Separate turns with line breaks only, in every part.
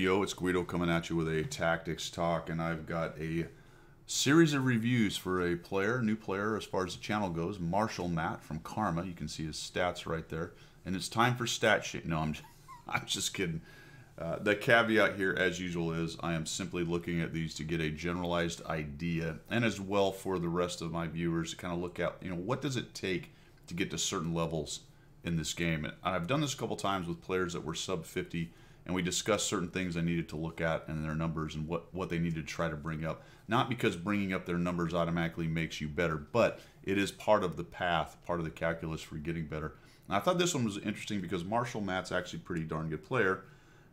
video. It's Guido coming at you with a tactics talk, and I've got a series of reviews for a new player as far as the channel goes, Marshalmatt from Karma. You can see his stats right there, and it's time for stat sheet. No, I'm just kidding. The caveat here, as usual, is I am simply looking at these to get a generalized idea, and as well for the rest of my viewers to kind of look at, what does it take to get to certain levels in this game. And I've done this a couple times with players that were sub 50, and we discussed certain things I needed to look at and their numbers and what they needed to try to bring up. Not because bringing up their numbers automatically makes you better, but it is part of the path, part of the calculus for getting better. And I thought this one was interesting because Marshalmatt's actually a pretty darn good player,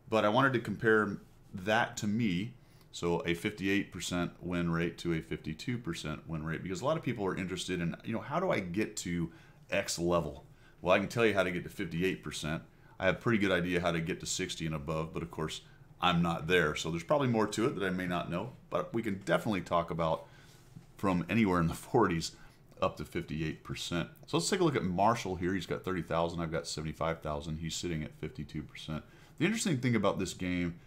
but I wanted to compare that to me, so a 58% win rate to a 52% win rate, because a lot of people are interested in, how do I get to X level? Well, I can tell you how to get to 58%. I have a pretty good idea how to get to 60 and above, but of course, I'm not there. So there's probably more to it that I may not know, but we can definitely talk about from anywhere in the 40s up to 58%. So let's take a look at Marshall here. He's got 30,000. I've got 75,000. He's sitting at 52%. The interesting thing about this game,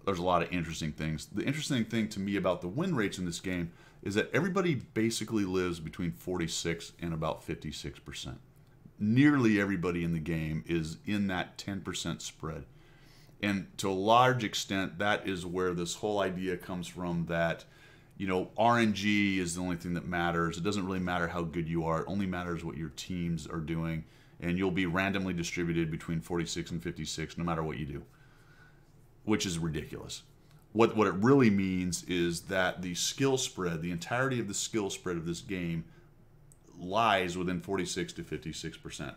there's a lot of interesting things. The interesting thing to me about the win rates in this game is that everybody basically lives between 46 and about 56%. Nearly everybody in the game is in that 10% spread. And to a large extent, that is where this whole idea comes from that, RNG is the only thing that matters. It doesn't really matter how good you are. It only matters what your teams are doing. And you'll be randomly distributed between 46 and 56 no matter what you do, which is ridiculous. What it really means is that the skill spread, the entirety of the skill spread of this game lies within 46 to 56%.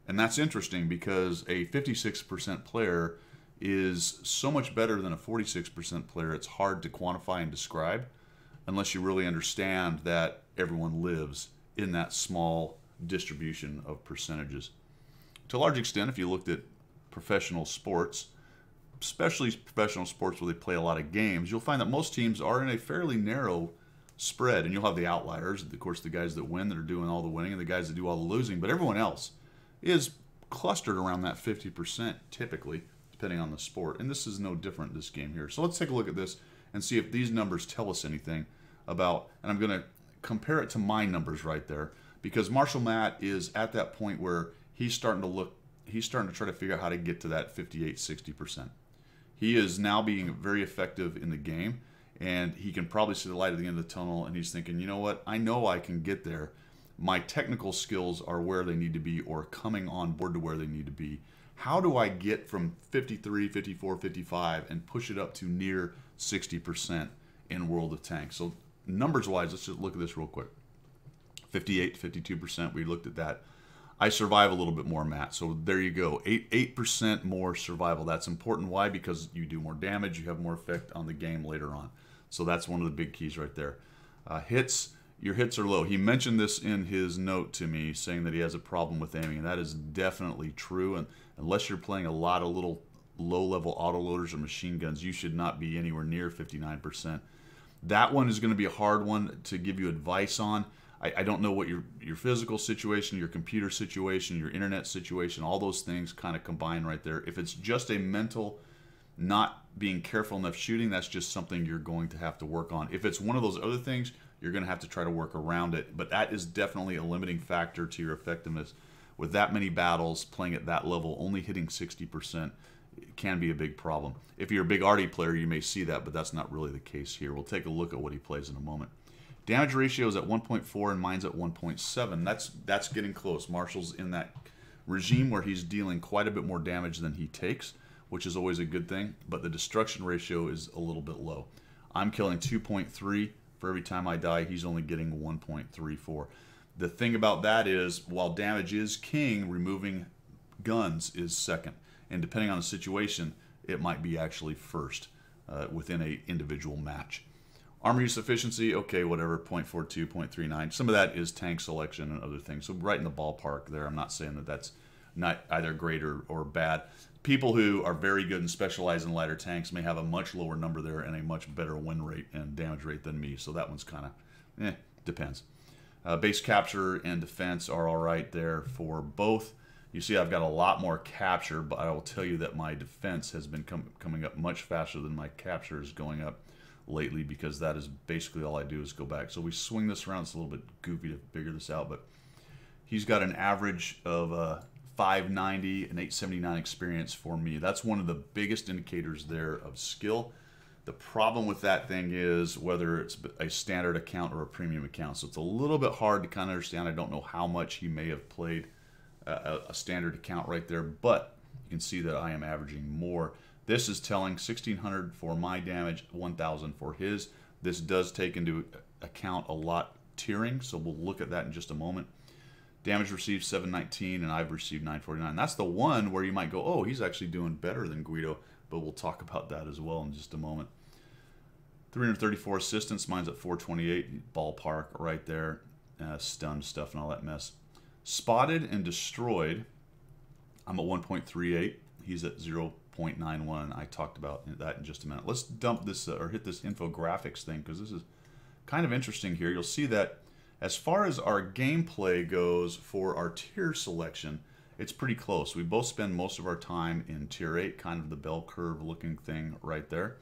And that's interesting because a 56% player is so much better than a 46% player. It's hard to quantify and describe unless you really understand that everyone lives in that small distribution of percentages. To a large extent, if you looked at professional sports, especially professional sports where they play a lot of games, you'll find that most teams are in a fairly narrow spread, and you'll have the outliers, of course, the guys that win that are doing all the winning and the guys that do all the losing, but everyone else is clustered around that 50% typically, depending on the sport. And this is no different this game here. So let's take a look at this and see if these numbers tell us anything about, and I'm going to compare it to my numbers right there, because Marshalmatt is at that point where he's starting to try to figure out how to get to that 58-60%. He is now being very effective in the game, and he can probably see the light at the end of the tunnel, and he's thinking, you know what, I know I can get there. My technical skills are where they need to be or coming on board to where they need to be. How do I get from 53, 54, 55 and push it up to near 60% in World of Tanks? So numbers-wise, let's just look at this real quick. 58, 52%, we looked at that. I survive a little bit more, Matt. So there you go. 8% more survival. That's important. Why? Because you do more damage. You have more effect on the game later on. So that's one of the big keys right there. Hits. Your hits are low. He mentioned this in his note to me, saying that he has a problem with aiming, and that is definitely true. And unless you're playing a lot of little low-level autoloaders or machine guns, you should not be anywhere near 59%. That one is going to be a hard one to give you advice on. I don't know what your physical situation, your computer situation, your internet situation, all those things kind of combine right there. If it's just a mental not being careful enough shooting, that's just something you're going to have to work on. If it's one of those other things, you're going to have to try to work around it. But that is definitely a limiting factor to your effectiveness. With that many battles, playing at that level, only hitting 60% can be a big problem. If you're a big arty player, you may see that, but that's not really the case here. We'll take a look at what he plays in a moment. Damage ratio is at 1.4 and mine's at 1.7. That's getting close. Marshall's in that regime where he's dealing quite a bit more damage than he takes, which is always a good thing, but the destruction ratio is a little bit low. I'm killing 2.3 for every time I die. He's only getting 1.34. The thing about that is, while damage is king, removing guns is second. And depending on the situation, it might be actually first within an individual match. Armor use efficiency, okay, whatever, 0.42, 0.39. Some of that is tank selection and other things. So right in the ballpark there. I'm not saying that that's not either great or bad. People who are very good and specialize in lighter tanks may have a much lower number there and a much better win rate and damage rate than me. So that one's kind of, depends. Base capture and defense are all right there for both. You see I've got a lot more capture, but I will tell you that my defense has been coming up much faster than my capture is going up lately, because that is basically all I do is go back. So we swing this around. It's a little bit goofy to figure this out, but he's got an average of 590 and 879 experience for me. That's one of the biggest indicators there of skill. The problem with that thing is whether it's a standard account or a premium account. So it's a little bit hard to kind of understand. I don't know how much he may have played a standard account right there, but you can see that I am averaging more. This is telling 1,600 for my damage, 1,000 for his. This does take into account a lot tiering, so we'll look at that in just a moment. Damage received 719, and I've received 949. That's the one where you might go, oh, he's actually doing better than Guido, but we'll talk about that as well in just a moment. 334 assistance, mine's at 428, ballpark right there. Stunned stuff and all that mess. Spotted and destroyed, I'm at 1.38. He's at 0.91. I talked about that in just a minute. Let's dump this or hit this infographics thing, because this is kind of interesting here. You'll see that as far as our gameplay goes for our tier selection, it's pretty close. We both spend most of our time in tier 8, kind of the bell curve looking thing right there.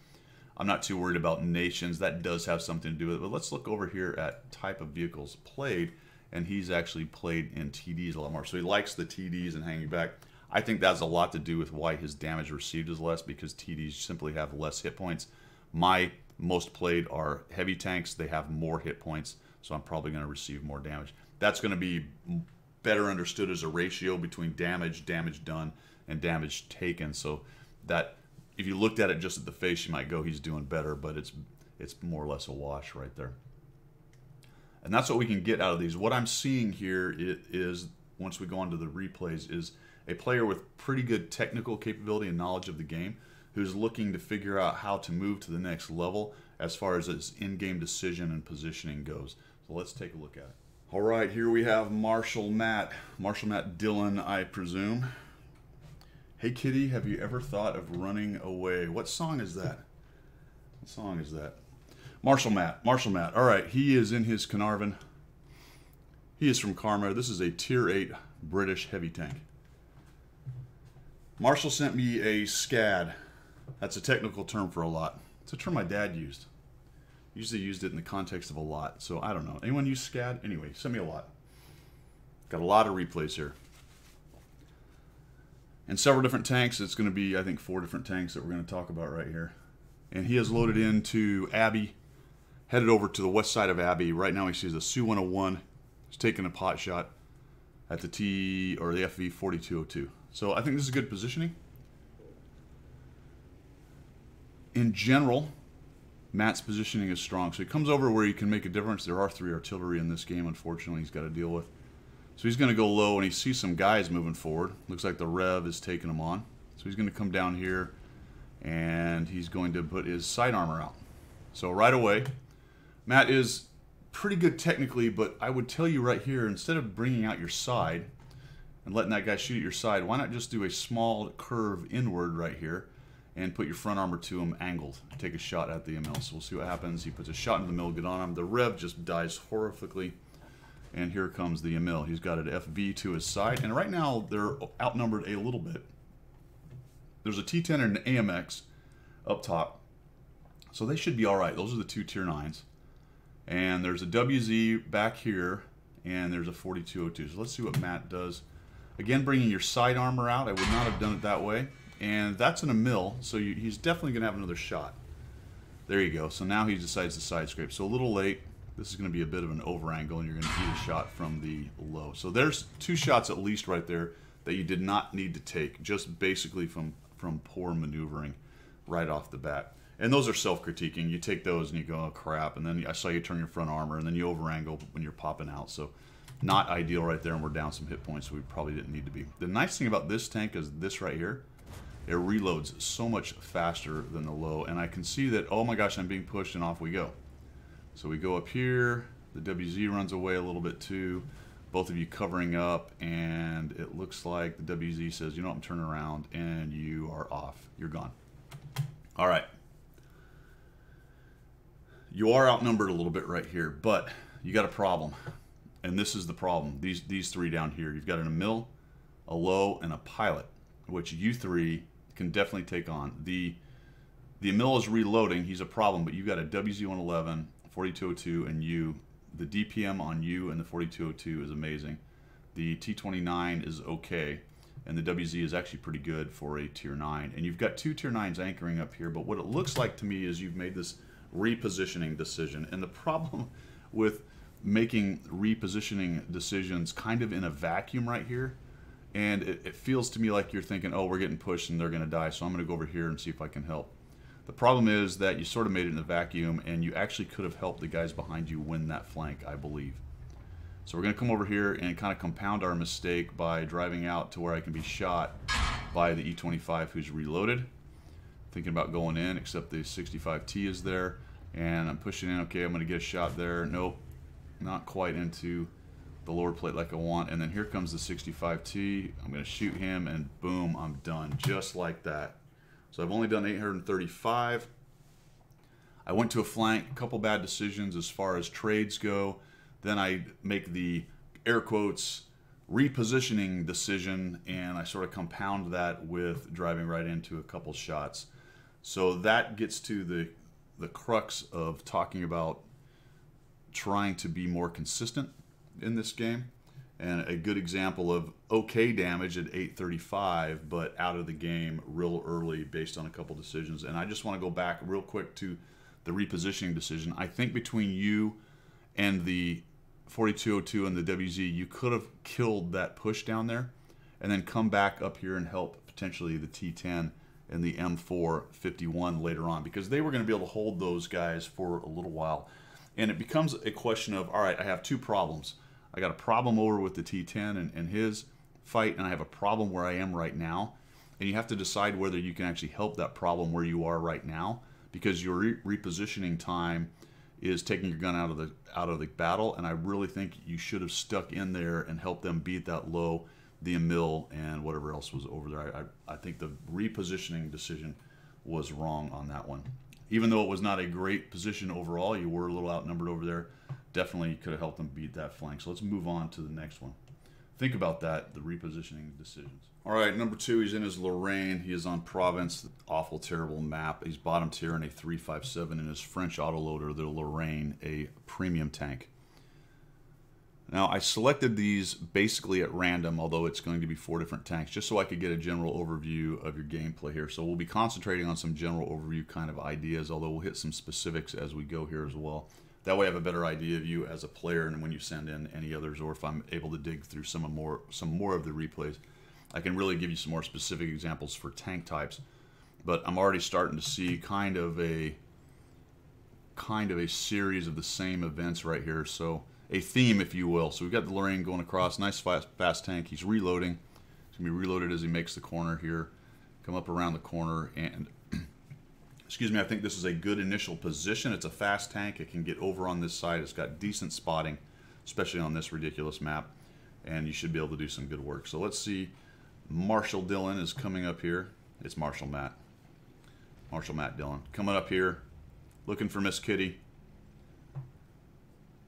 I'm not too worried about nations. That does have something to do with it. But let's look over here at type of vehicles played, and he's actually played in TDs a lot more. So he likes the TDs and hanging back. I think that's a lot to do with why his damage received is less, because TDs simply have less hit points. My most played are heavy tanks. They have more hit points, so I'm probably going to receive more damage. That's going to be better understood as a ratio between damage done, and damage taken. So that if you looked at it just at the face, you might go, he's doing better, but it's more or less a wash right there. And that's what we can get out of these. What I'm seeing here is, once we go on to the replays, is a player with pretty good technical capability and knowledge of the game, who's looking to figure out how to move to the next level as far as his in-game decision and positioning goes. So let's take a look at it. All right, here we have Marshalmatt Dylan, I presume. Hey Kitty, have you ever thought of running away? What song is that? What song is that? Marshalmatt. All right, he is in his Carnarvon. He is from Karma. This is a tier 8 British heavy tank. Marshall sent me a SCAD. That's a technical term for a lot. It's a term my dad used. Usually used it in the context of a lot, so I don't know. Anyone use SCAD? Anyway, send me a lot. Got a lot of replays here. And several different tanks. It's going to be, I think, 4 different tanks that we're going to talk about right here. And he has loaded into Abbey, headed over to the west side of Abbey. Right now he sees a Su-101. He's taking a pot shot at the FV 4202. So I think this is good positioning. In general, Matt's positioning is strong. So he comes over where he can make a difference. There are 3 artillery in this game, unfortunately, he's got to deal with. So he's going to go low, and he sees some guys moving forward. Looks like the Rev is taking him on. So he's going to come down here, and he's going to put his side armor out. So right away, Matt is pretty good technically, but I would tell you right here, instead of bringing out your side and letting that guy shoot at your side, why not just do a small curve inward right here and put your front armor to him angled. Take a shot at the ML. So we'll see what happens. He puts a shot into the mill, get on him. The Rev just dies horrifically. And here comes the Emil. He's got an FV to his side. And right now, they're outnumbered a little bit. There's a T10 and an AMX up top. So they should be all right. Those are the 2 tier 9s. And there's a WZ back here. And there's a 4202. So let's see what Matt does. Again, bringing your side armor out. I would not have done it that way. And that's an Emil. So he's definitely going to have another shot. There you go. So now he decides to side scrape. So a little late. This is going to be a bit of an over angle, and you're going to get a shot from the low. So there's 2 shots at least right there that you did not need to take, just basically from poor maneuvering right off the bat. And those are self-critiquing. You take those and you go, oh crap, and then I saw you turn your front armor, and then you over angle when you're popping out. So not ideal right there, and we're down some hit points, so we probably didn't need to be. The nice thing about this tank is this right here. It reloads so much faster than the low, and I can see that, oh my gosh, I'm being pushed, and off we go. So we go up here, the WZ runs away a little bit too, both of you covering up, and it looks like the WZ says, you know what, I'm turning around, and you are off. You're gone. All right. You are outnumbered a little bit right here, but you got a problem, and this is the problem. These 3 down here. You've got an Emil, a low, and a pilot, which you three can definitely take on. The Emil is reloading. He's a problem, but you got a WZ-111, 4202, and you. The DPM on you and the 4202 is amazing. The T-29 is okay, and the WZ is actually pretty good for a Tier 9. And you've got 2 Tier 9s anchoring up here, but what it looks like to me is you've made this repositioning decision. And the problem with making repositioning decisions kind of in a vacuum right here, and it feels to me like you're thinking, oh, we're getting pushed and they're going to die, so I'm going to go over here and see if I can help. The problem is that you sort of made it in a vacuum, and you actually could have helped the guys behind you win that flank, I believe. So we're going to come over here and kind of compound our mistake by driving out to where I can be shot by the E-25 who's reloaded. Thinking about going in, except the 65T is there, and I'm pushing in. Okay, I'm going to get a shot there. Nope, not quite into the lower plate like I want. And then here comes the 65T. I'm going to shoot him, and boom, I'm done, just like that. So I've only done 835. I went to a flank, a couple bad decisions as far as trades go. Then I make the, air quotes, repositioning decision, and I sort of compound that with driving right into a couple shots. So that gets to the crux of talking about trying to be more consistent in this game. And a good example of okay damage at 835, but out of the game real early based on a couple decisions. And I just want to go back real quick to the repositioning decision. I think between you and the 4202 and the WZ, you could have killed that push down there and then come back up here and help potentially the T10 and the M451 later on, because they were going to be able to hold those guys for a little while. And it becomes a question of, all right, I have two problems. I got a problem over with the T10 and his fight, and I have a problem where I am right now. And you have to decide whether you can actually help that problem where you are right now, because your repositioning time is taking your gun out of the battle. And I really think you should have stuck in there and helped them beat that low, the Emil, and whatever else was over there. I think the repositioning decision was wrong on that one. Even though it was not a great position overall, you were a little outnumbered over there. Definitely could have helped them beat that flank. So let's move on to the next one. Think about that, the repositioning decisions. All right, number 2, he's in his Lorraine. He is on Province, awful, terrible map. He's bottom tier in a 357 in his French autoloader, the Lorraine, a premium tank. Now, I selected these basically at random, although it's going to be 4 different tanks, just so I could get a general overview of your gameplay here. So we'll be concentrating on some general overview kind of ideas, although we'll hit some specifics as we go here as well. That way I have a better idea of you as a player, and when you send in any others, or if I'm able to dig through some more of the replays, I can really give you some more specific examples for tank types. But I'm already starting to see kind of a series of the same events right here. So a theme, if you will. So we've got the Lorraine going across, nice fast tank. He's reloading. He's gonna be reloaded as he makes the corner here. Come up around the corner, and excuse me, I think this is a good initial position. It's a fast tank. It can get over on this side. It's got decent spotting, especially on this ridiculous map, and you should be able to do some good work. So let's see. Marshall Dillon is coming up here. It's Marshalmatt. Marshalmatt Dillon coming up here, looking for Miss Kitty.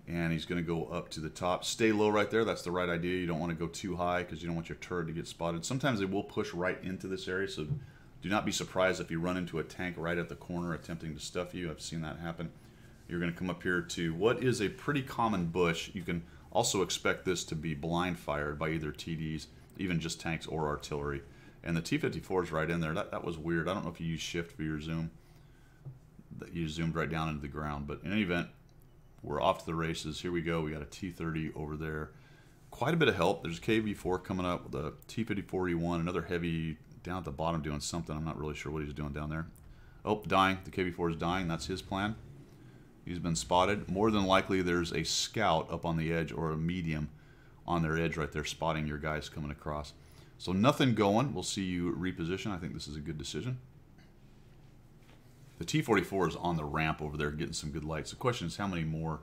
And he's going to go up to the top. Stay low right there. That's the right idea. You don't want to go too high because you don't want your turret to get spotted. Sometimes they will push right into this area, so do not be surprised if you run into a tank right at the corner attempting to stuff you. I've seen that happen. You're going to come up here to what is a pretty common bush. You can also expect this to be blind fired by either TDs, even just tanks or artillery. And the T-54 is right in there. That was weird. I don't know if you use shift for your zoom. You zoomed right down into the ground. But in any event, we're off to the races. Here we go. We got a T-30 over there. Quite a bit of help. There's a KV-4 coming up with a T-54E1, another heavy down at the bottom doing something. I'm not really sure what he's doing down there. Oh, dying. The KV-4 is dying. That's his plan. He's been spotted. More than likely there's a scout up on the edge, or a medium on their edge right there, spotting your guys coming across. So nothing going. We'll see you reposition. I think this is a good decision. The T-44 is on the ramp over there getting some good lights. The question is how many more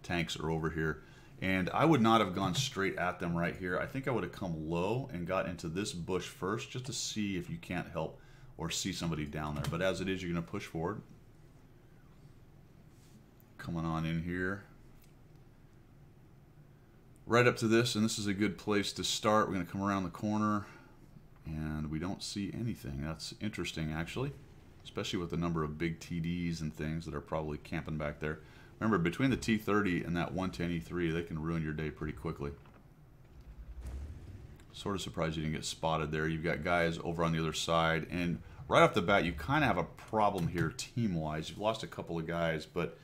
tanks are over here. And I would not have gone straight at them right here. I think I would have come low and got into this bush first just to see if you can't help or see somebody down there. But as it is, you're going to push forward. Coming on in here. right up to this, and this is a good place to start. We're going to come around the corner, and we don't see anything. That's interesting, actually, especially with the number of big TDs and things that are probably camping back there. Remember, between the T30 and that 110E3, they can ruin your day pretty quickly. Sort of surprised you didn't get spotted there. You've got guys over on the other side, and right off the bat, you kind of have a problem here team-wise. You've lost a couple of guys, but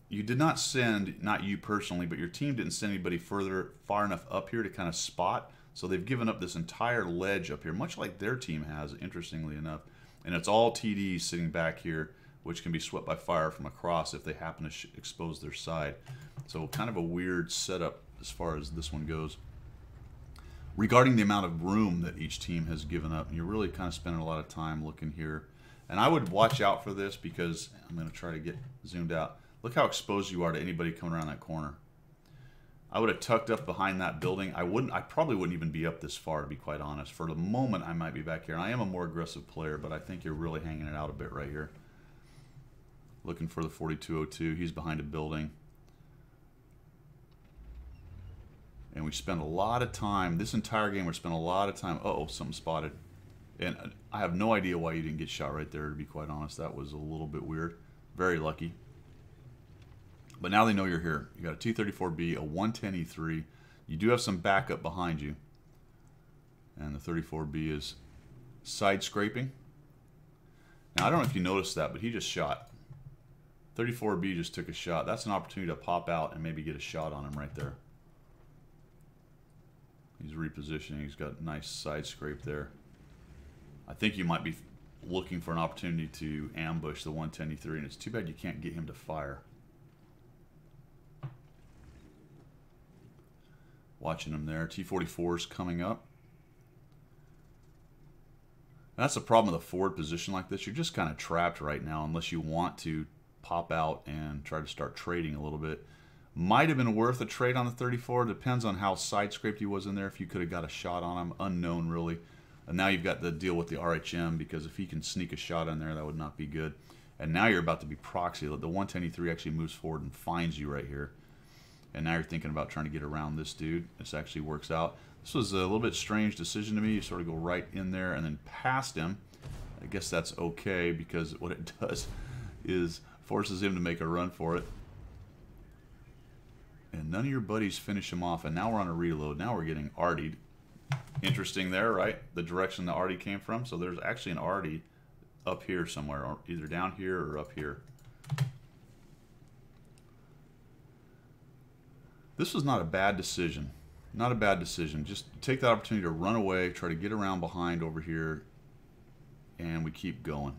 you did not send, not you personally, but your team didn't send anybody far enough up here to kind of spot. So they've given up this entire ledge up here, much like their team has, interestingly enough. And it's all TDs sitting back here, which can be swept by fire from across if they happen to expose their side. So kind of a weird setup as far as this one goes. Regarding the amount of room that each team has given up, and you're really kind of spending a lot of time looking here. And I would watch out for this because I'm going to try to get zoomed out. Look how exposed you are to anybody coming around that corner. I would have tucked up behind that building. I probably wouldn't even be up this far, to be quite honest. For the moment, I might be back here. I am a more aggressive player, but I think you're really hanging it out a bit right here. Looking for the 4202. He's behind a building. And we spent a lot of time, this entire game, we spent a lot of time. Uh-oh, something spotted. And I have no idea why you didn't get shot right there, to be quite honest. That was a little bit weird. Very lucky. But now they know you're here. You got a T-34B, a 110E3. You do have some backup behind you. And the 34B is side scraping. Now, I don't know if you noticed that, but he just shot. 34B just took a shot. That's an opportunity to pop out and maybe get a shot on him right there. He's repositioning. He's got a nice side scrape there. I think you might be looking for an opportunity to ambush the 110E3, and it's too bad you can't get him to fire. Watching him there. T-44's coming up. That's the problem with a forward position like this. You're just kind of trapped right now unless you want to pop out and try to start trading a little bit. Might have been worth a trade on the 34. Depends on how side scraped he was in there. If you could have got a shot on him. Unknown, really. And now you've got to deal with the RHM, because if he can sneak a shot in there, that would not be good. And now you're about to be proxy. The 110E3 actually moves forward and finds you right here. And now you're thinking about trying to get around this dude. This actually works out. This was a little bit strange decision to me. You sort of go right in there and then past him. I guess that's okay, because what it does is forces him to make a run for it. And none of your buddies finish him off. And now we're on a reload. Now we're getting artied. Interesting there, right? The direction the arty came from. So there's actually an arty up here somewhere, or either down here or up here. This was not a bad decision. Not a bad decision. Just take that opportunity to run away, try to get around behind over here, and we keep going.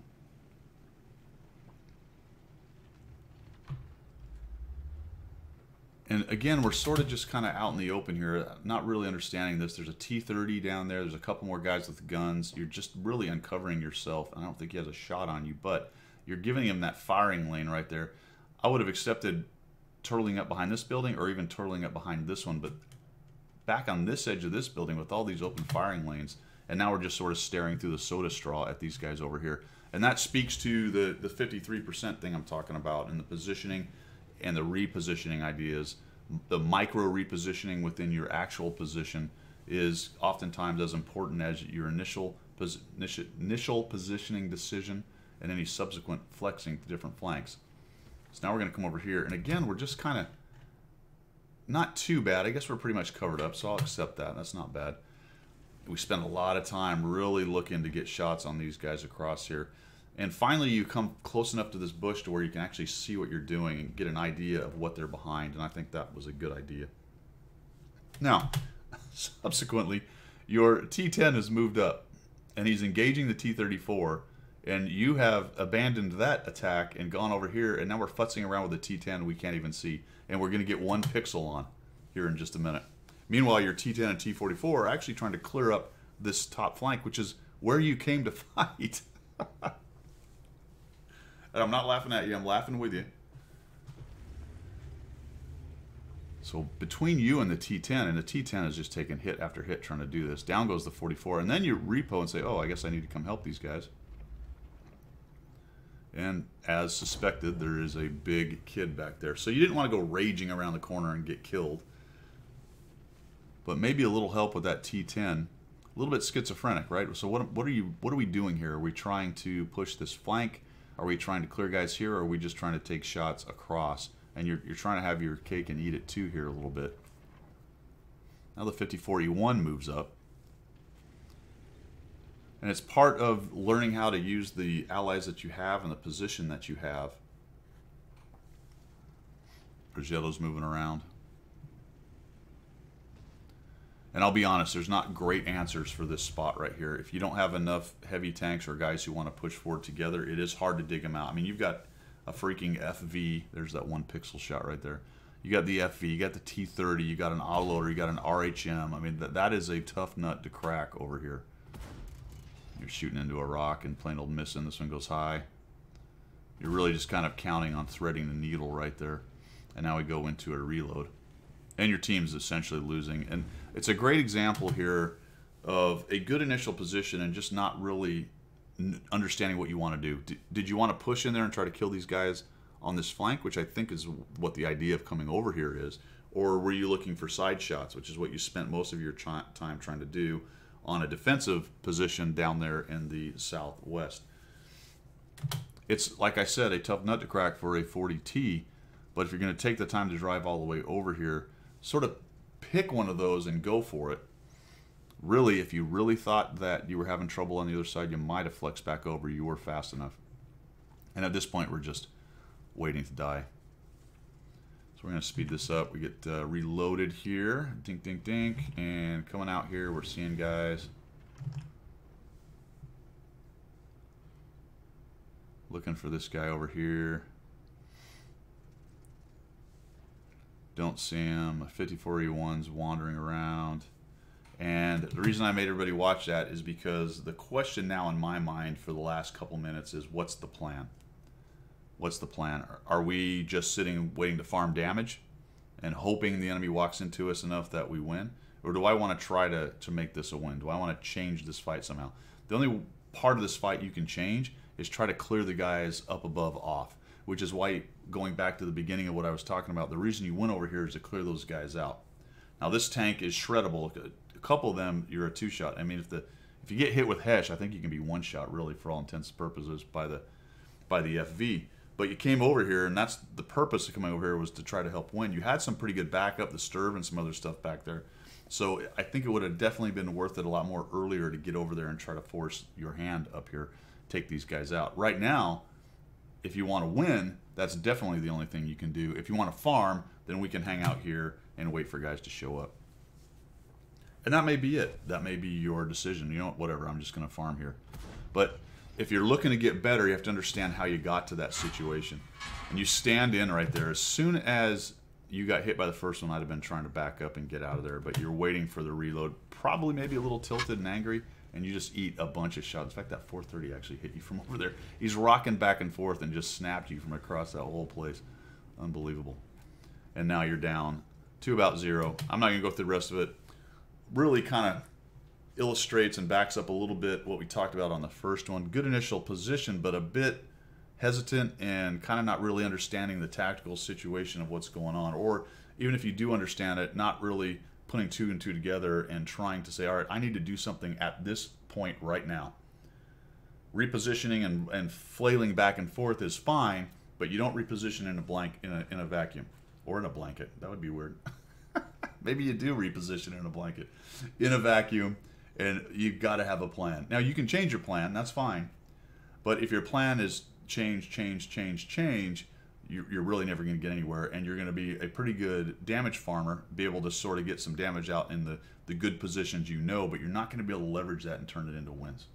And again, we're sort of just kind of out in the open here, not really understanding this. There's a T-30 down there. There's a couple more guys with guns. You're just really uncovering yourself. I don't think he has a shot on you, but you're giving him that firing lane right there. I would have accepted turtling up behind this building or even turtling up behind this one, but back on this edge of this building with all these open firing lanes, and now we're just sort of staring through the soda straw at these guys over here. And that speaks to the 53% thing I'm talking about, and the positioning and the repositioning ideas. The micro repositioning within your actual position is oftentimes as important as your initial positioning decision and any subsequent flexing to different flanks. So now we're going to come over here, and again, we're just kind of not too bad. I guess we're pretty much covered up, so I'll accept that. That's not bad. We spent a lot of time really looking to get shots on these guys across here. And finally, you come close enough to this bush to where you can actually see what you're doing and get an idea of what they're behind, and I think that was a good idea. Now, subsequently, your T-10 has moved up, and he's engaging the T-34, and you have abandoned that attack and gone over here, and now we're futzing around with the T-10 we can't even see, and we're going to get 1 pixel on here in just a minute. Meanwhile, your T-10 and T-44 are actually trying to clear up this top flank, which is where you came to fight. And I'm not laughing at you, I'm laughing with you. So between you and the T-10, and the T-10 is just taking hit after hit trying to do this, down goes the 44, and then you repo and say, oh, I guess I need to come help these guys. And as suspected, there is a big kid back there. So you didn't want to go raging around the corner and get killed. but maybe a little help with that T10. A little bit schizophrenic, right? So what are we doing here? Are we trying to push this flank? Are we trying to clear guys here, or are we just trying to take shots across? And you're trying to have your cake and eat it too here a little bit. Now the 54E1 moves up. And it's part of learning how to use the allies that you have and the position that you have. Progetto's moving around. And I'll be honest, there's not great answers for this spot right here. If you don't have enough heavy tanks or guys who want to push forward together, it is hard to dig them out. I mean, you've got a freaking FV. There's that one pixel shot right there. You got the FV, you got the T30, you got an autoloader, you got an RHM. I mean, that is a tough nut to crack over here. You're shooting into a rock and plain old missing. This one goes high. You're really just kind of counting on threading the needle right there. And now we go into a reload. And your team's essentially losing. And it's a great example here of a good initial position and just not really understanding what you want to do. Did you want to push in there and try to kill these guys on this flank, which I think is what the idea of coming over here is? Or were you looking for side shots, which is what you spent most of your time trying to do on a defensive position down there in the southwest? It's, like I said, a tough nut to crack for a 40T, but if you're going to take the time to drive all the way over here, sort of pick one of those and go for it. Really, if you really thought that you were having trouble on the other side, you might have flexed back over. You were fast enough. And at this point, we're just waiting to die. So we're going to speed this up. We get reloaded here. Dink, dink, dink. And coming out here, we're seeing guys. Looking for this guy over here. Don't see him. 54E1's wandering around. And the reason I made everybody watch that is because the question now in my mind for the last couple minutes is, what's the plan? What's the plan? Are we just sitting waiting to farm damage and hoping the enemy walks into us enough that we win? Or do I want to try to make this a win? Do I want to change this fight somehow? The only part of this fight you can change is try to clear the guys up above off, which is why, going back to the beginning of what I was talking about, the reason you went over here is to clear those guys out. Now this tank is shreddable. A couple of them, you're a two-shot. I mean, if you get hit with Hesh, I think you can be one-shot really for all intents and purposes by the FV. But you came over here, and that's the purpose of coming over here, was to try to help win. You had some pretty good backup, the Sturb and some other stuff back there. So I think it would have definitely been worth it a lot more earlier to get over there and try to force your hand up here, take these guys out. Right now, if you want to win, that's definitely the only thing you can do. If you want to farm, then we can hang out here and wait for guys to show up. And that may be it. That may be your decision. You know what, whatever, I'm just going to farm here. But if you're looking to get better, you have to understand how you got to that situation. And you stand in right there. As soon as you got hit by the first one, I'd have been trying to back up and get out of there. But you're waiting for the reload, probably maybe a little tilted and angry, and you just eat a bunch of shots. In fact, that 430 actually hit you from over there. He's rocking back and forth and just snapped you from across that whole place. Unbelievable. And now you're down to about 0. I'm not going to go through the rest of it. Really kind of illustrates and backs up a little bit what we talked about on the first one. Good initial position, but a bit hesitant and kind of not really understanding the tactical situation of what's going on. Or even if you do understand it, not really putting 2 and 2 together and trying to say, all right, I need to do something at this point right now. Repositioning and flailing back and forth is fine, but you don't reposition in a vacuum or in a blanket. That would be weird. Maybe you do reposition in a blanket, in a vacuum, and you've got to have a plan. Now, you can change your plan. That's fine. But if your plan is change, change, change, change, you're really never going to get anywhere, and you're going to be a pretty good damage farmer, be able to sort of get some damage out in the good positions you know, but you're not going to be able to leverage that and turn it into wins.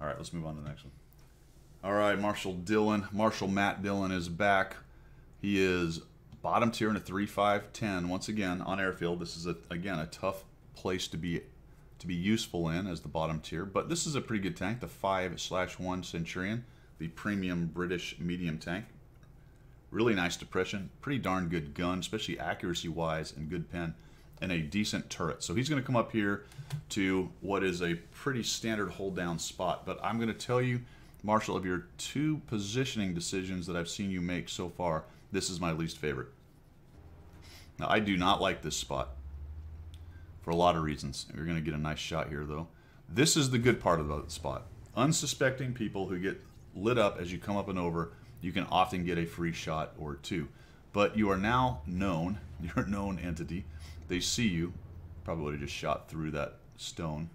All right, let's move on to the next one. All right, Marshalmatt Dillon is back. He is bottom tier in a 3.5.10 once again on airfield. This is again a tough place to be useful in as the bottom tier, but this is a pretty good tank, the 5/1 Centurion, the premium British medium tank. Really nice depression, pretty darn good gun, especially accuracy wise, and good pen, and a decent turret. So he's going to come up here to what is a pretty standard hold down spot. But I'm going to tell you, Marshall, of your 2 positioning decisions that I've seen you make so far, this is my least favorite. Now, I do not like this spot. for a lot of reasons. You're going to get a nice shot here, though. This is the good part of the spot. Unsuspecting people who get lit up as you come up and over, you can often get a free shot or two. But you are now known. You're a known entity. They see you. Probably would have just shot through that stone.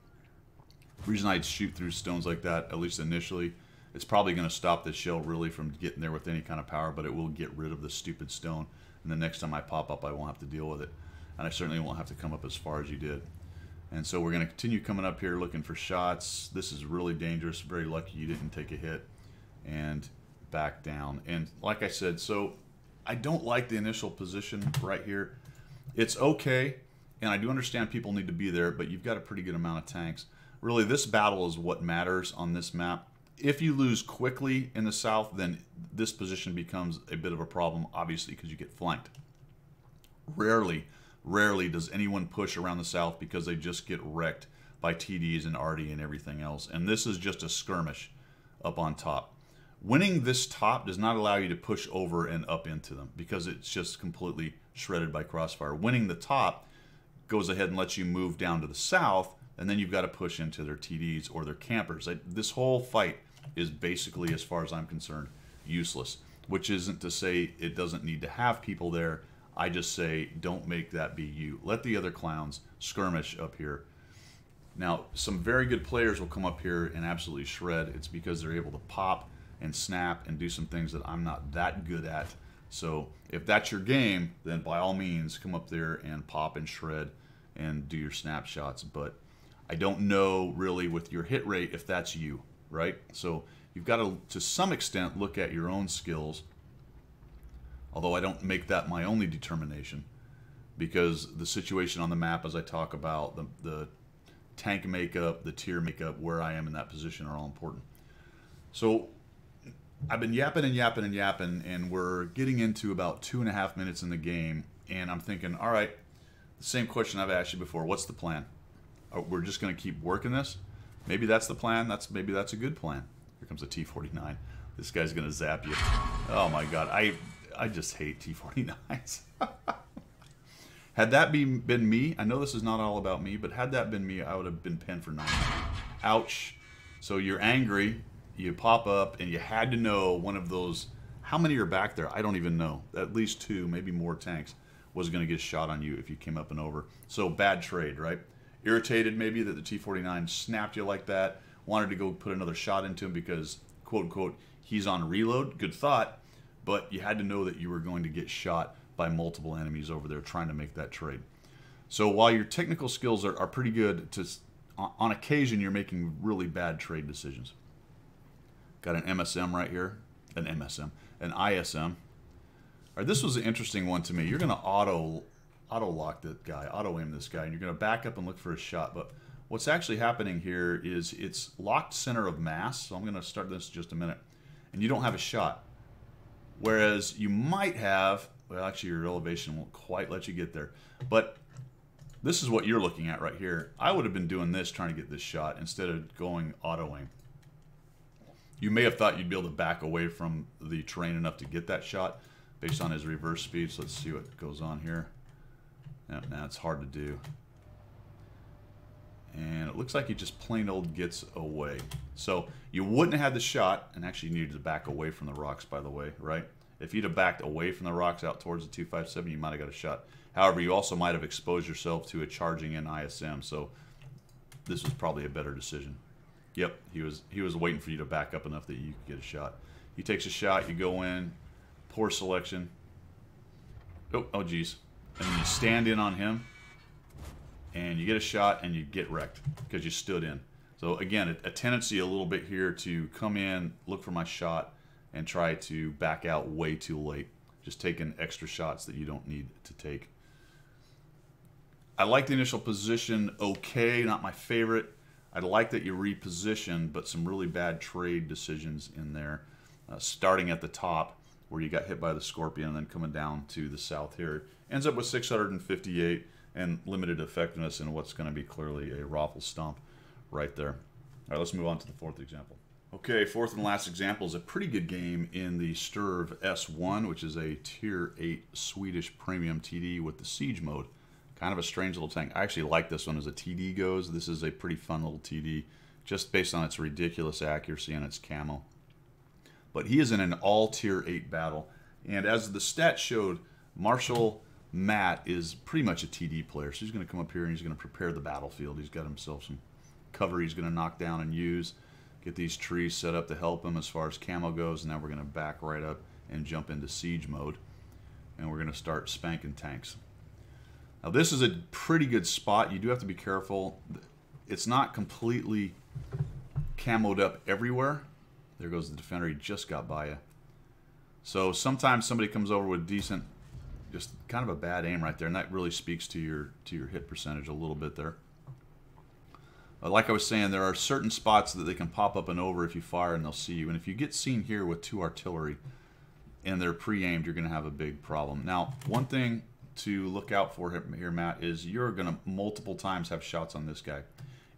The reason I'd shoot through stones like that, at least initially, it's probably going to stop the shell really from getting there with any kind of power, but it will get rid of the stupid stone. And the next time I pop up, I won't have to deal with it. And I certainly won't have to come up as far as you did. And so we're going to continue coming up here looking for shots. This is really dangerous. Very lucky you didn't take a hit. And back down. And like I said, so I don't like the initial position right here. It's okay, and I do understand people need to be there, but you've got a pretty good amount of tanks. Really, this battle is what matters on this map. If you lose quickly in the south, then this position becomes a bit of a problem, obviously, because you get flanked. Rarely does anyone push around the south because they just get wrecked by TDs and RD and everything else. And this is just a skirmish up on top. Winning this top does not allow you to push over and up into them because it's just completely shredded by crossfire. Winning the top goes ahead and lets you move down to the south, and then you've got to push into their TDs or their campers. This whole fight is basically, as far as I'm concerned, useless, which isn't to say it doesn't need to have people there. I just say don't make that be you. Let the other clowns skirmish up here. Now, some very good players will come up here and absolutely shred. It's because they're able to pop and snap and do some things that I'm not that good at. So if that's your game, then by all means come up there and pop and shred and do your snapshots. But I don't know really with your hit rate if that's you, right? So you've got to some extent look at your own skills, although I don't make that my only determination, because the situation on the map, as I talk about, the tank makeup, the tier makeup, where I am in that position are all important. So I've been yapping and yapping and yapping, and we're getting into about 2.5 minutes in the game, and I'm thinking, all right, the same question I've asked you before, what's the plan? We're just going to keep working this? Maybe that's the plan. Maybe that's a good plan. Here comes a T-49. This guy's going to zap you. Oh my God, I just hate T-49s. Had that been me, I know this is not all about me, but had that been me, I would have been pinned for 9. Ouch. So you're angry, you pop up, and you had to know one of those, how many are back there? I don't even know. At least 2, maybe more tanks, was going to get a shot on you if you came up and over. So bad trade, right? Irritated maybe that the T-49 snapped you like that, wanted to go put another shot into him because, quote unquote, he's on reload. Good thought, but you had to know that you were going to get shot by multiple enemies over there trying to make that trade. So while your technical skills are pretty good, on occasion you're making really bad trade decisions. Got an MSM right here, an ISM. All right, this was an interesting one to me. You're going to auto lock that guy, auto aim this guy, and you're going to back up and look for a shot. But what's actually happening here is it's locked center of mass. So I'm going to start this in just a minute, and you don't have a shot. Whereas you might have, well, actually your elevation won't quite let you get there. But this is what you're looking at right here. I would have been doing this, trying to get this shot, instead of going auto aim. You may have thought you'd be able to back away from the terrain enough to get that shot based on his reverse speed. So let's see what goes on here. Now it's hard to do. And it looks like he just plain old gets away. So you wouldn't have had the shot, and actually you needed to back away from the rocks, by the way, right? If you'd have backed away from the rocks out towards the 257, you might have got a shot. However, you also might have exposed yourself to a charging in ISM, so this was probably a better decision. Yep, he was waiting for you to back up enough that you could get a shot. He takes a shot, you go in, poor selection. Oh geez. And then you stand in on him, and you get a shot, and you get wrecked because you stood in. So again, a tendency a little bit here to come in, look for my shot, and try to back out way too late. Just taking extra shots that you don't need to take. I like the initial position okay, not my favorite. I like that you reposition, but some really bad trade decisions in there. Starting at the top, where you got hit by the Scorpion, and then coming down to the south here. Ends up with 658 and limited effectiveness in what's going to be clearly a raffle stomp right there. All right, let's move on to the 4th example. Okay, 4th and last example is a pretty good game in the Sturv S1, which is a Tier 8 Swedish premium TD with the Siege mode. Kind of a strange little tank. I actually like this one as a TD goes. This is a pretty fun little TD, just based on its ridiculous accuracy and its camo. But he is in an all tier 8 battle. And as the stat showed, Marshalmatt is pretty much a TD player. So he's going to come up here and he's going to prepare the battlefield. He's got himself some cover he's going to knock down and use. Get these trees set up to help him as far as camo goes. And now we're going to back right up and jump into siege mode. And we're going to start spanking tanks. Now this is a pretty good spot. You do have to be careful. It's not completely camoed up everywhere. There goes the defender. He just got by you. So sometimes somebody comes over with decent, just kind of a bad aim right there, and that really speaks to your hit percentage a little bit there. Like I was saying, there are certain spots that they can pop up and over if you fire and they'll see you. And if you get seen here with 2 artillery and they're pre-aimed, you're going to have a big problem. Now, one thing to look out for here, Matt, is you're going to multiple times have shots on this guy.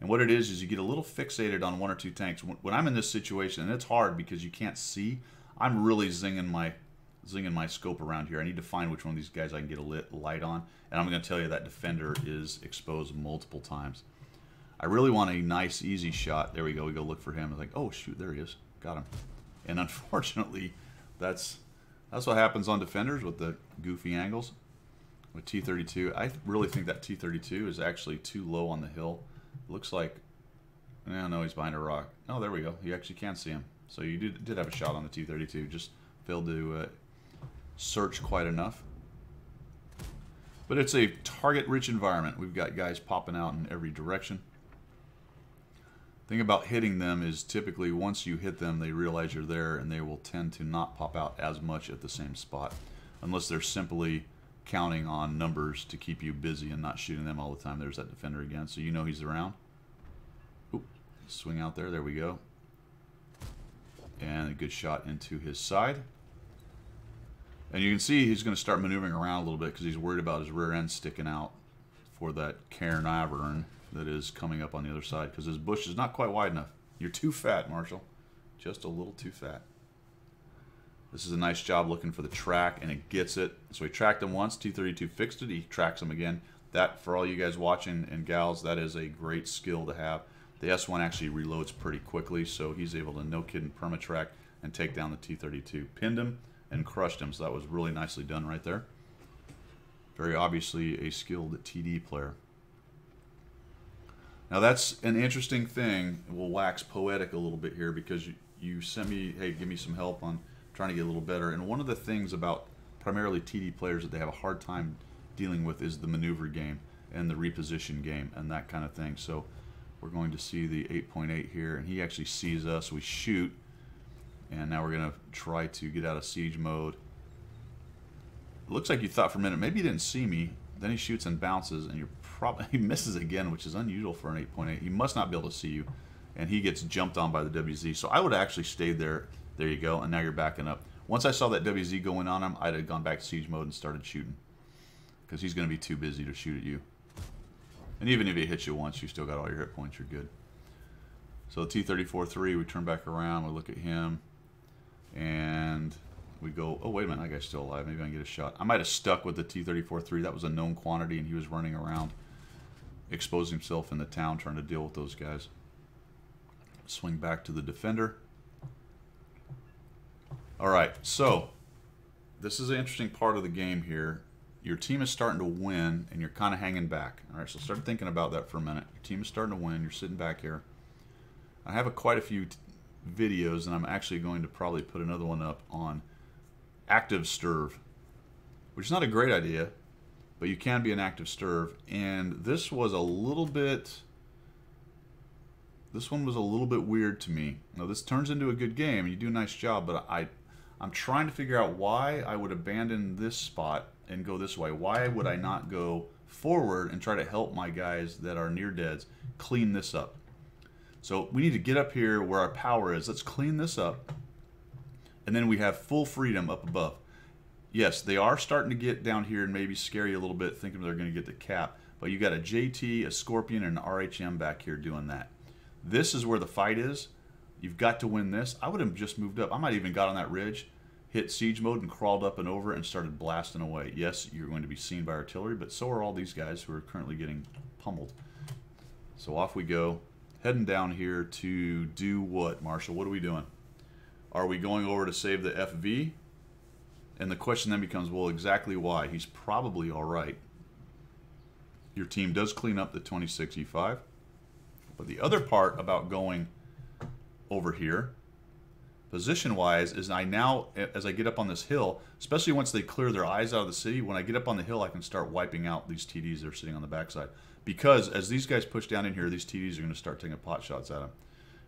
And what it is you get a little fixated on 1 or 2 tanks. When I'm in this situation, and it's hard because you can't see, I'm really zinging my scope around here. I need to find which one of these guys I can get a light on. And I'm going to tell you that defender is exposed multiple times. I really want a nice, easy shot. There we go. We go look for him. I'm like, oh, shoot, there he is. Got him. And unfortunately, that's what happens on defenders with the goofy angles. With T-32, I really think that T-32 is actually too low on the hill. It looks like, no, he's behind a rock. Oh, there we go. You actually can't see him. So you did have a shot on the T-32. Just failed to search quite enough. But it's a target-rich environment. We've got guys popping out in every direction. The thing about hitting them is typically once you hit them, they realize you're there, and they will tend to not pop out as much at the same spot, unless they're simply counting on numbers to keep you busy and not shooting them all the time. There's that defender again, so you know he's around. Oop, swing out there. There we go. And a good shot into his side. And you can see he's going to start maneuvering around a little bit because he's worried about his rear end sticking out for that Cairnavern that is coming up on the other side because his bush is not quite wide enough. You're too fat, Marshall. Just a little too fat. This is a nice job looking for the track, and it gets it. So he tracked him once. T-32 fixed it. He tracks him again. That, for all you guys watching and gals, that is a great skill to have. The S1 actually reloads pretty quickly, so he's able to, no kidding, permatrack and take down the T-32. Pinned him and crushed him, so that was really nicely done right there. Very obviously a skilled TD player. Now that's an interesting thing. We'll wax poetic a little bit here because you sent me, hey, give me some help on trying to get a little better. And one of the things about primarily TD players that they have a hard time dealing with is the maneuver game and the reposition game and that kind of thing. So we're going to see the 8.8 here, and he actually sees us. We shoot, and now we're going to try to get out of siege mode. It looks like you thought for a minute, maybe he didn't see me. Then he shoots and bounces, and he misses again, which is unusual for an 8.8. He must not be able to see you, and he gets jumped on by the WZ. So I would have actually stayed there. There you go, and now you're backing up. Once I saw that WZ going on him, I'd have gone back to siege mode and started shooting because he's going to be too busy to shoot at you. And even if he hits you once, you still got all your hit points. You're good. So the T-34-3, we turn back around, we look at him, and we go, oh, wait a minute, that guy's still alive. Maybe I can get a shot. I might have stuck with the T-34-3. That was a known quantity, and he was running around, exposing himself in the town, trying to deal with those guys. Swing back to the defender. All right, so this is an interesting part of the game here. Your team is starting to win, and you're kind of hanging back. All right, so start thinking about that for a minute. Your team is starting to win. You're sitting back here. I have quite a few videos, and I'm actually going to probably put another one up on active stirve, which is not a great idea, but you can be an active stirve. And this was a little bit... This one was a little bit weird to me. Now, this turns into a good game, and you do a nice job, but I'm trying to figure out why I would abandon this spot and go this way. Why would I not go forward and try to help my guys that are near deads clean this up? So we need to get up here where our power is. Let's clean this up. And then we have full freedom up above. Yes, they are starting to get down here and maybe scare you a little bit, thinking they're going to get the cap. But you got a JT, a Scorpion, and an RHM back here doing that. This is where the fight is. You've got to win this. I would have just moved up. I might even got on that ridge, hit siege mode and crawled up and over and started blasting away. Yes, you're going to be seen by artillery, but so are all these guys who are currently getting pummeled. So off we go, heading down here to do what, Marshall? What are we doing? Are we going over to save the FV? And the question then becomes, well, exactly why? He's probably all right. Your team does clean up the 26 E5. But the other part about going over here, position-wise, is I now, as I get up on this hill, especially once they clear their eyes out of the city, when I get up on the hill, I can start wiping out these TDs that are sitting on the backside. Because as these guys push down in here, these TDs are going to start taking pot shots at them.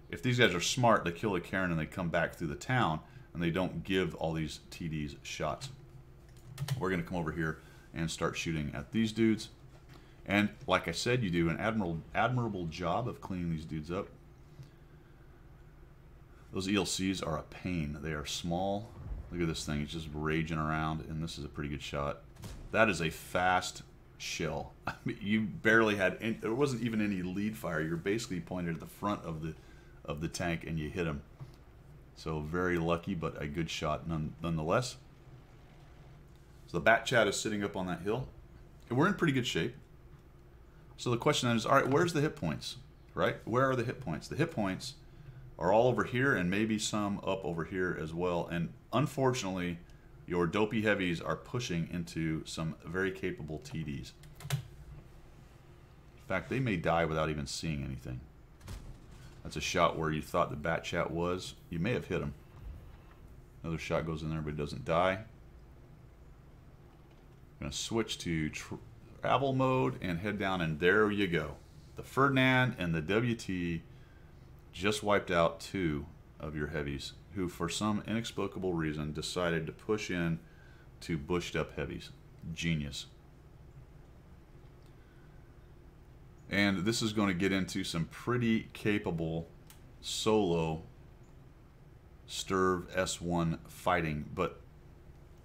If these guys are smart, they kill a Karen and they come back through the town, and they don't give all these TDs shots. We're going to come over here and start shooting at these dudes. And like I said, you do an admirable job of cleaning these dudes up. Those ELCs are a pain. They are small. Look at this thing. It's just raging around, and this is a pretty good shot. That is a fast shell. I mean, you barely had any, there wasn't even any lead fire. You're basically pointed at the front of the tank, and you hit him. So very lucky, but a good shot nonetheless. So the Bat Chat is sitting up on that hill. And we're in pretty good shape. So the question then is, all right, where's the hit points, right? Where are the hit points? The hit points are all over here and maybe some up over here as well. And unfortunately, your dopey heavies are pushing into some very capable TDs. In fact, they may die without even seeing anything. That's a shot where you thought the Bat Chat was. You may have hit him. Another shot goes in there, but it doesn't die. I'm going to switch to travel mode and head down, and there you go. The Ferdinand and the WT just wiped out 2 of your heavies, who for some inexplicable reason decided to push in to bushed up heavies. Genius. And this is going to get into some pretty capable solo Sturv S1 fighting, but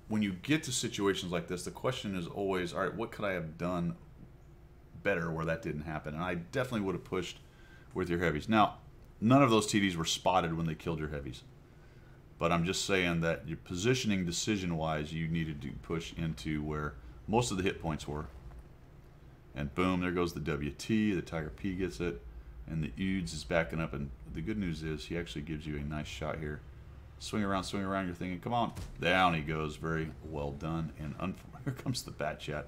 when you get to situations like this, the question is always, all right, what could I have done better where that didn't happen? And I definitely would have pushed with your heavies. Now, none of those TDs were spotted when they killed your heavies. But I'm just saying that your positioning decision-wise, you needed to push into where most of the hit points were. And boom, there goes the WT, the Tiger P gets it, and the Udes is backing up. And the good news is he actually gives you a nice shot here. Swing around, you're thinking, come on. Down he goes. Very well done. And here comes the Bat Chat.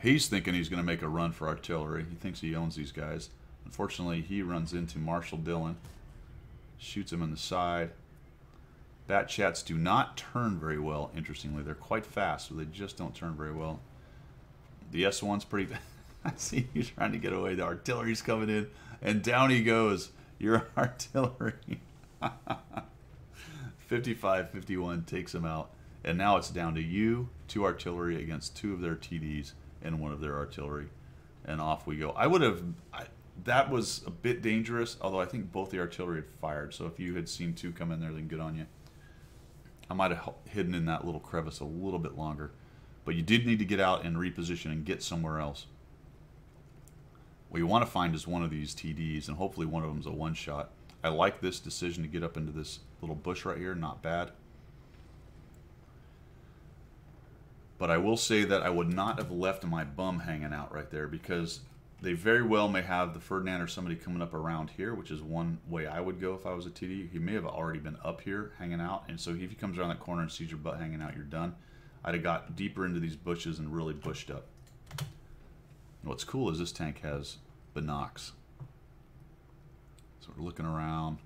He's thinking he's going to make a run for artillery. He thinks he owns these guys. Unfortunately, he runs into Marshall Dillon. Shoots him in the side. Bat Chats do not turn very well, interestingly. They're quite fast, but they just don't turn very well. The S1's pretty... I see you trying to get away. The artillery's coming in, and down he goes. Your artillery. 55-51 takes him out. And now it's down to you, 2 artillery against 2 of their TDs and 1 of their artillery. And off we go. That was a bit dangerous, although I think both the artillery had fired. So if you had seen 2 come in there, then good on you. I might have hidden in that little crevice a little bit longer. But you did need to get out and reposition and get somewhere else. What you want to find is one of these TDs, and hopefully one of them is a one-shot. I like this decision to get up into this little bush right here. Not bad. But I will say that I would not have left my bum hanging out right there, because they very well may have the Ferdinand or somebody coming up around here, which is one way I would go if I was a TD. He may have already been up here hanging out, and so if he comes around that corner and sees your butt hanging out, you're done. I'd have got deeper into these bushes and really bushed up. What's cool is this tank has binocs. So we're looking around.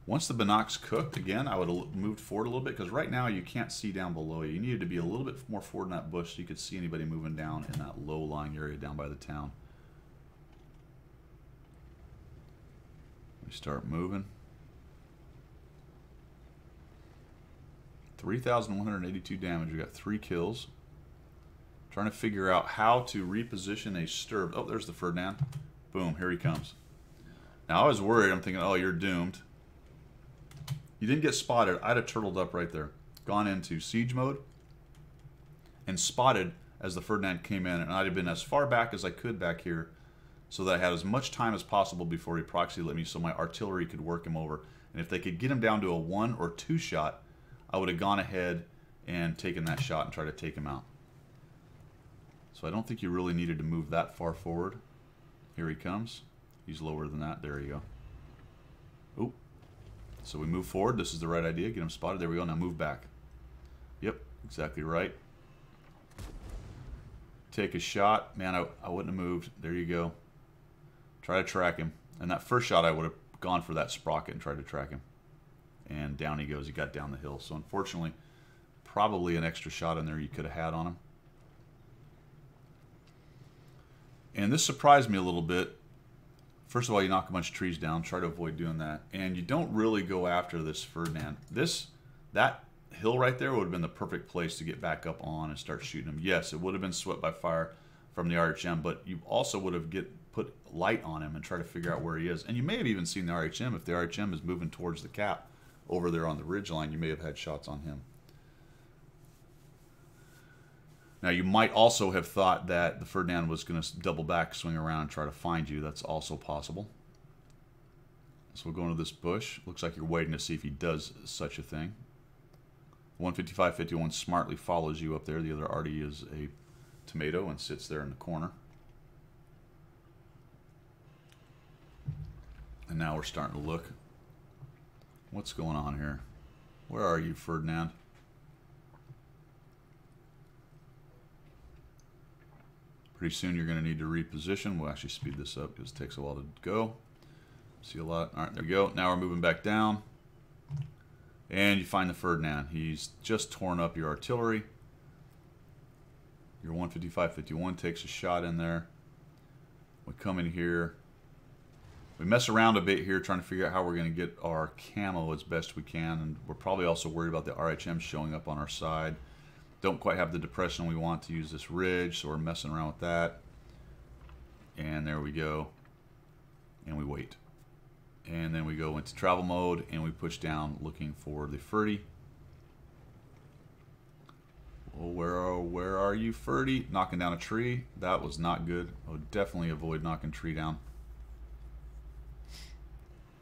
Once the binocs cooked, again, I would have moved forward a little bit, because right now you can't see down below you. You needed to be a little bit more forward in that bush so you could see anybody moving down in that low-lying area down by the town. We start moving. 3,182 damage. We got 3 kills. Trying to figure out how to reposition a Sturv. Oh, there's the Ferdinand. Boom, here he comes. Now, I was worried. I'm thinking, oh, you're doomed. You didn't get spotted. I'd have turtled up right there. Gone into siege mode. And spotted as the Ferdinand came in. And I'd have been as far back as I could back here, so that I had as much time as possible before he proxy lit me, so my artillery could work him over. And if they could get him down to a 1 or 2 shot, I would have gone ahead and taken that shot and tried to take him out. So I don't think you really needed to move that far forward. Here he comes. He's lower than that. There you go. Oop. So we move forward. This is the right idea. Get him spotted. There we go. Now move back. Yep, exactly right. Take a shot. Man, I wouldn't have moved. There you go. Try to track him. And that first shot, I would have gone for that sprocket and tried to track him. And down he goes. He got down the hill. So unfortunately, probably an extra shot in there you could have had on him. And this surprised me a little bit. First of all, you knock a bunch of trees down. Try to avoid doing that. And you don't really go after this Ferdinand. That hill right there would have been the perfect place to get back up on and start shooting him. Yes, it would have been swept by fire from the RHM, but you also would have put light on him and try to figure out where he is. And you may have even seen the RHM. If the RHM is moving towards the cap over there on the ridge line, you may have had shots on him. Now, you might also have thought that the Ferdinand was going to double back, swing around, and try to find you. That's also possible. So we'll go into this bush. Looks like you're waiting to see if he does such a thing. 155-51 smartly follows you up there. The other Artie is a tomato and sits there in the corner. And now we're starting to look. What's going on here? Where are you, Ferdinand? Pretty soon you're going to need to reposition. We'll actually speed this up because it takes a while to go. See a lot. All right, there we go. Now we're moving back down. And you find the Ferdinand. He's just torn up your artillery. Your 155-51 takes a shot in there. We come in here. We mess around a bit here trying to figure out how we're going to get our camo as best we can. And we're probably also worried about the RHM showing up on our side. Don't quite have the depression we want to use this ridge, so we're messing around with that. And there we go. And we wait. And then we go into travel mode and we push down looking for the Ferdy. Well, where are you, Ferdy? Knocking down a tree. That was not good. I would definitely avoid knocking a tree down.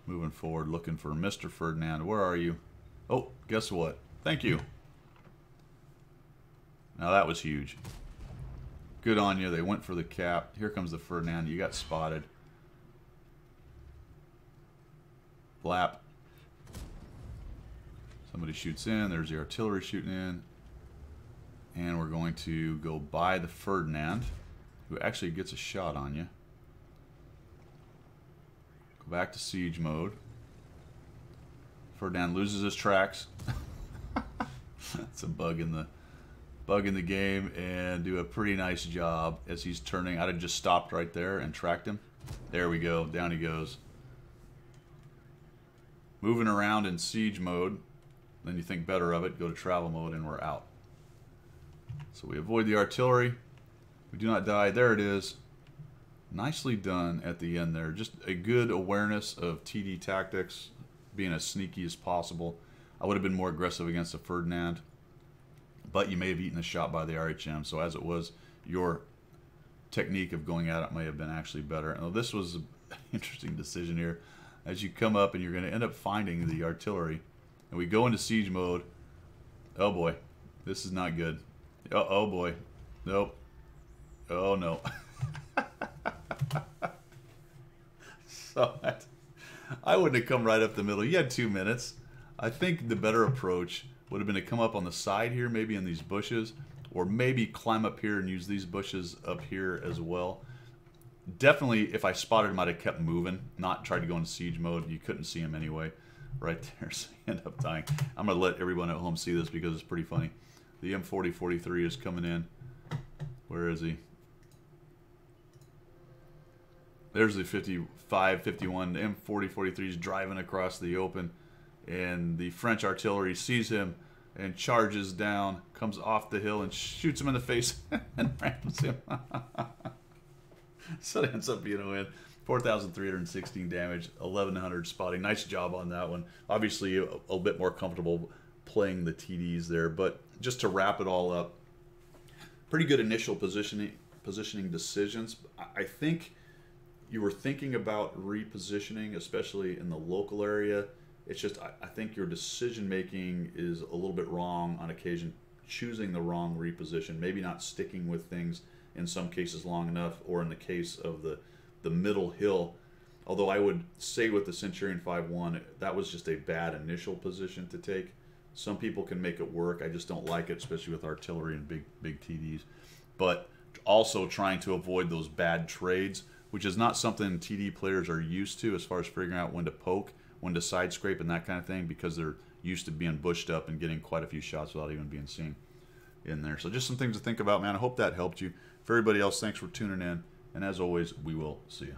Moving forward, looking for Mr. Ferdinand. Where are you? Oh, guess what? Thank you. Now that was huge. Good on you. They went for the cap. Here comes the Ferdinand. You got spotted. Blap. Somebody shoots in. There's the artillery shooting in. And we're going to go by the Ferdinand, who actually gets a shot on you. Go back to siege mode. Ferdinand loses his tracks. That's a bug in the game, and do a pretty nice job as he's turning. I'd have just stopped right there and tracked him. There we go. Down he goes. Moving around in siege mode. Then you think better of it. Go to travel mode, and we're out. So we avoid the artillery. We do not die. There it is. Nicely done at the end there. Just a good awareness of TD tactics, being as sneaky as possible. I would have been more aggressive against the Ferdinand, but you may have eaten the shot by the RHM. So as it was, your technique of going at it may have been actually better. Now, this was an interesting decision here. As you come up and you're going to end up finding the artillery, and we go into siege mode. Oh boy, this is not good. Oh boy, nope. Oh no. So I wouldn't have come right up the middle. You had 2 minutes. I think the better approach would have been to come up on the side here, maybe in these bushes, or maybe climb up here and use these bushes up here as well. Definitely, if I spotted him, I'd have kept moving, not tried to go into siege mode. You couldn't see him anyway right there, so you end up dying. I'm going to let everyone at home see this because it's pretty funny. The M4043 is coming in. Where is he? There's the 55-51. The M4043 is driving across the open, and the French artillery sees him and charges down, comes off the hill and shoots him in the face and rams him. So it ends up being a win. 4,316 damage, 1,100 spotting. Nice job on that one. Obviously, a bit more comfortable playing the TDs there, but just to wrap it all up, pretty good initial positioning decisions. I think you were thinking about repositioning, especially in the local area, It's just I think your decision making is a little bit wrong on occasion, choosing the wrong reposition, maybe not sticking with things in some cases long enough, or in the case of the middle hill. Although I would say with the Centurion 5-1, that was just a bad initial position to take. Some people can make it work. I just don't like it, especially with artillery and big TDs. But also trying to avoid those bad trades, which is not something TD players are used to as far as figuring out when to poke, when to side scrape, and that kind of thing, because they're used to being bushed up and getting quite a few shots without even being seen in there. So just some things to think about, man. I hope that helped you. For everybody else, thanks for tuning in. And as always, we will see you.